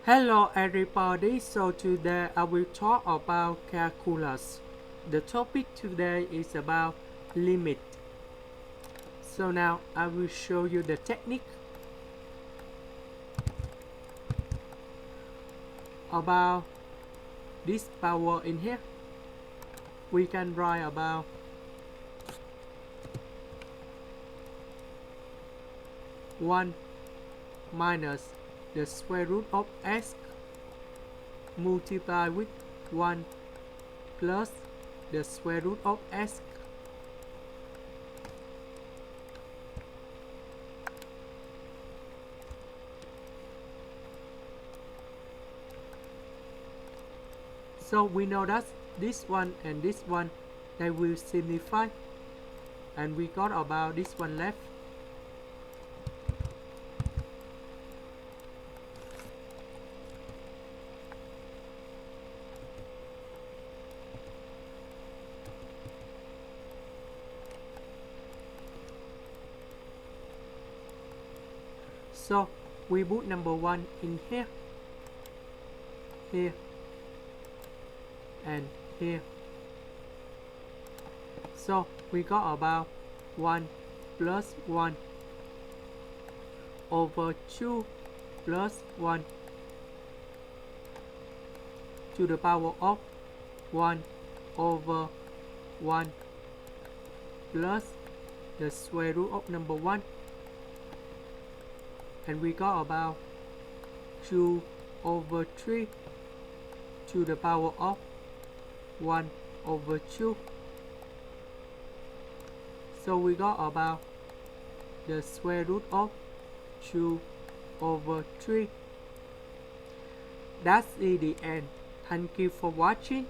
Hello everybody, so today I will talk about calculus. The topic today is about limit. So now I will show you the technique about this power in here. We can write about 1 minus the square root of x multiplied with 1 plus the square root of x so we know that this one and this one they will simplify and we got about this one left. So we put number 1 in here, and here. So we got about 1 plus 1 over 2 plus 1 to the power of 1 over 1 plus the square root of number 1, and we got about 2 over 3 to the power of 1 over 2. So we got about the square root of 2 over 3. That's the end. Thank you for watching.